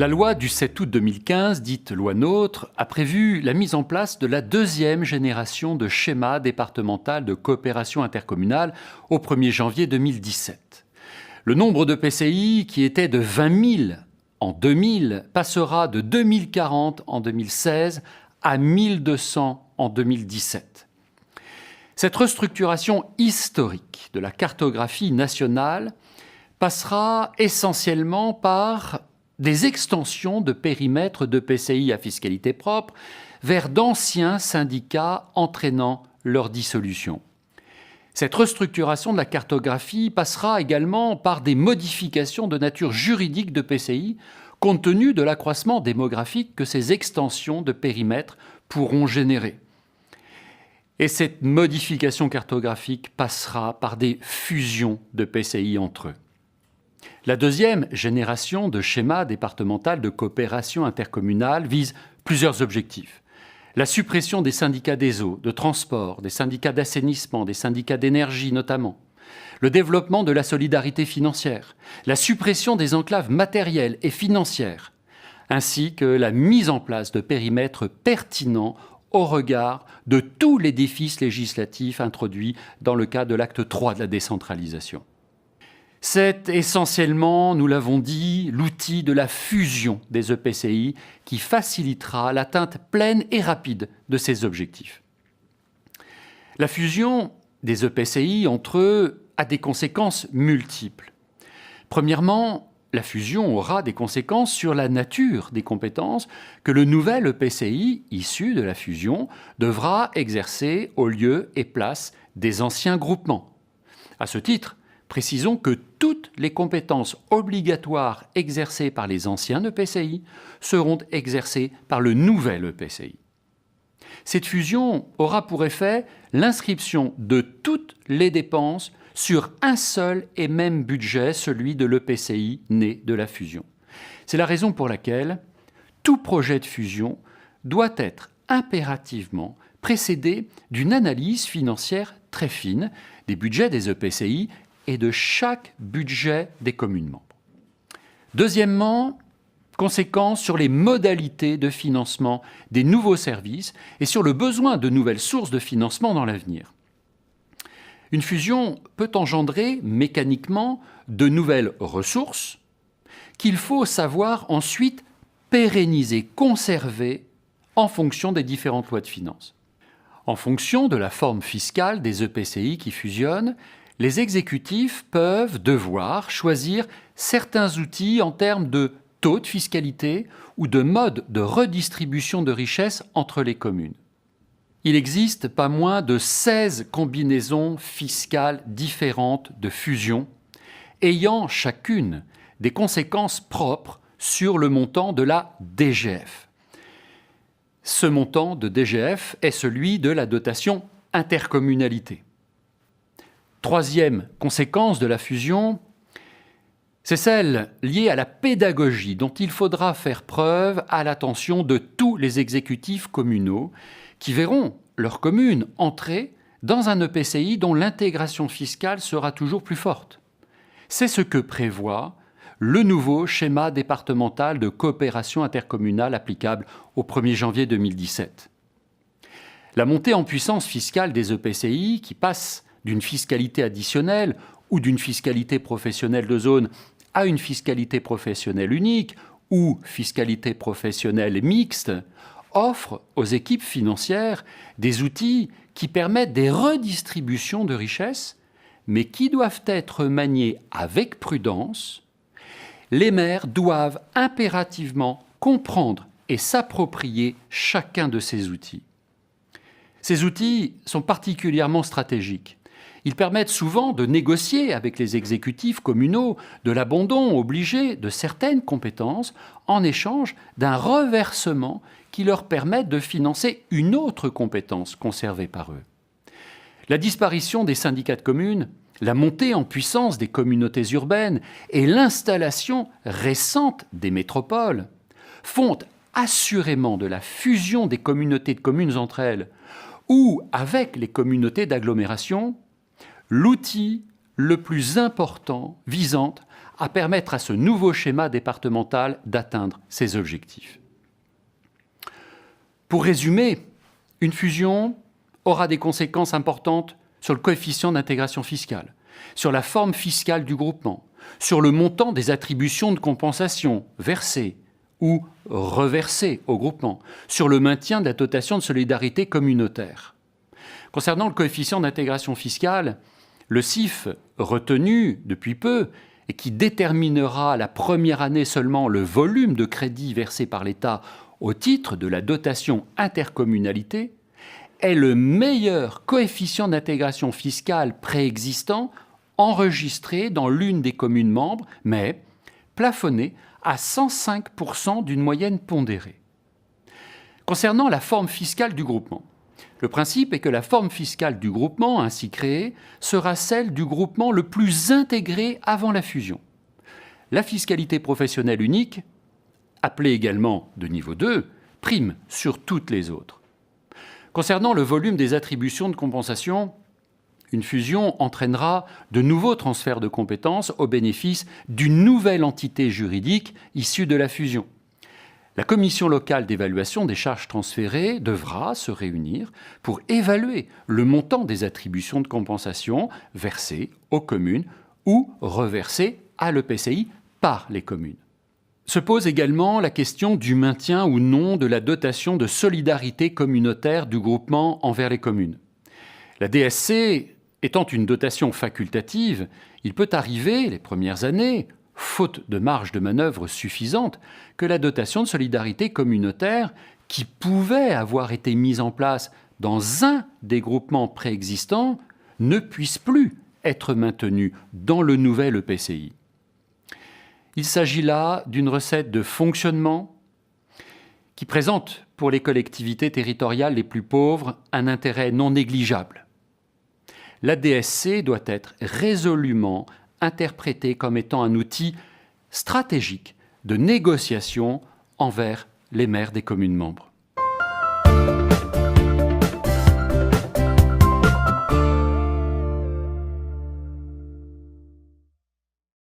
La loi du 7 août 2015, dite loi NOTRe, a prévu la mise en place de la deuxième génération de schéma départemental de coopération intercommunale au 1er janvier 2017. Le nombre de PCI, qui était de 20 000 en 2000, passera de 2040 en 2016 à 1200 en 2017. Cette restructuration historique de la cartographie nationale passera essentiellement par des extensions de périmètres de PCI à fiscalité propre vers d'anciens syndicats entraînant leur dissolution. Cette restructuration de la cartographie passera également par des modifications de nature juridique de PCI, compte tenu de l'accroissement démographique que ces extensions de périmètres pourront générer. Et cette modification cartographique passera par des fusions de PCI entre eux. La deuxième génération de schéma départemental de coopération intercommunale vise plusieurs objectifs. La suppression des syndicats des eaux, de transport, des syndicats d'assainissement, des syndicats d'énergie notamment. Le développement de la solidarité financière, la suppression des enclaves matérielles et financières, ainsi que la mise en place de périmètres pertinents au regard de tous les défis législatifs introduits dans le cadre de l'acte 3 de la décentralisation. C'est essentiellement, nous l'avons dit, l'outil de la fusion des EPCI qui facilitera l'atteinte pleine et rapide de ces objectifs. La fusion des EPCI entre eux a des conséquences multiples. Premièrement, la fusion aura des conséquences sur la nature des compétences que le nouvel EPCI, issu de la fusion, devra exercer au lieu et place des anciens groupements. À ce titre, précisons que toutes les compétences obligatoires exercées par les anciens EPCI seront exercées par le nouvel EPCI. Cette fusion aura pour effet l'inscription de toutes les dépenses sur un seul et même budget, celui de l'EPCI né de la fusion. C'est la raison pour laquelle tout projet de fusion doit être impérativement précédé d'une analyse financière très fine des budgets des EPCI et de chaque budget des communes membres. Deuxièmement, conséquences sur les modalités de financement des nouveaux services et sur le besoin de nouvelles sources de financement dans l'avenir. Une fusion peut engendrer mécaniquement de nouvelles ressources qu'il faut savoir ensuite pérenniser, conserver en fonction des différentes lois de finances. En fonction de la forme fiscale des EPCI qui fusionnent, les exécutifs peuvent devoir choisir certains outils en termes de taux de fiscalité ou de mode de redistribution de richesses entre les communes. Il existe pas moins de 16 combinaisons fiscales différentes de fusion, ayant chacune des conséquences propres sur le montant de la DGF. Ce montant de DGF est celui de la dotation intercommunalité. Troisième conséquence de la fusion, c'est celle liée à la pédagogie dont il faudra faire preuve à l'attention de tous les exécutifs communaux qui verront leur commune entrer dans un EPCI dont l'intégration fiscale sera toujours plus forte. C'est ce que prévoit le nouveau schéma départemental de coopération intercommunale applicable au 1er janvier 2017. La montée en puissance fiscale des EPCI qui passe d'une fiscalité additionnelle ou d'une fiscalité professionnelle de zone à une fiscalité professionnelle unique ou fiscalité professionnelle mixte, offre aux équipes financières des outils qui permettent des redistributions de richesses, mais qui doivent être maniés avec prudence. Les maires doivent impérativement comprendre et s'approprier chacun de ces outils. Ces outils sont particulièrement stratégiques. Ils permettent souvent de négocier avec les exécutifs communaux de l'abandon obligé de certaines compétences en échange d'un reversement qui leur permette de financer une autre compétence conservée par eux. La disparition des syndicats de communes, la montée en puissance des communautés urbaines et l'installation récente des métropoles font assurément de la fusion des communautés de communes entre elles ou avec les communautés d'agglomération l'outil le plus important visant à permettre à ce nouveau schéma départemental d'atteindre ses objectifs. Pour résumer, une fusion aura des conséquences importantes sur le coefficient d'intégration fiscale, sur la forme fiscale du groupement, sur le montant des attributions de compensation versées ou reversées au groupement, sur le maintien de la dotation de solidarité communautaire. Concernant le coefficient d'intégration fiscale, le CIF retenu depuis peu et qui déterminera la première année seulement le volume de crédits versés par l'État au titre de la dotation intercommunalité, est le meilleur coefficient d'intégration fiscale préexistant enregistré dans l'une des communes membres, mais plafonné à 105% d'une moyenne pondérée. Concernant la forme fiscale du groupement, le principe est que la forme fiscale du groupement ainsi créé sera celle du groupement le plus intégré avant la fusion. La fiscalité professionnelle unique, appelée également de niveau 2, prime sur toutes les autres. Concernant le volume des attributions de compensation, une fusion entraînera de nouveaux transferts de compétences au bénéfice d'une nouvelle entité juridique issue de la fusion. La commission locale d'évaluation des charges transférées devra se réunir pour évaluer le montant des attributions de compensation versées aux communes ou reversées à l'EPCI par les communes. Se pose également la question du maintien ou non de la dotation de solidarité communautaire du groupement envers les communes. La DSC étant une dotation facultative, il peut arriver, les premières années, faute de marge de manœuvre suffisante, que la dotation de solidarité communautaire, qui pouvait avoir été mise en place dans un des groupements préexistants, ne puisse plus être maintenue dans le nouvel EPCI. Il s'agit là d'une recette de fonctionnement qui présente pour les collectivités territoriales les plus pauvres un intérêt non négligeable. La DSC doit être résolument interprétée comme étant un outil stratégique de négociation envers les maires des communes membres.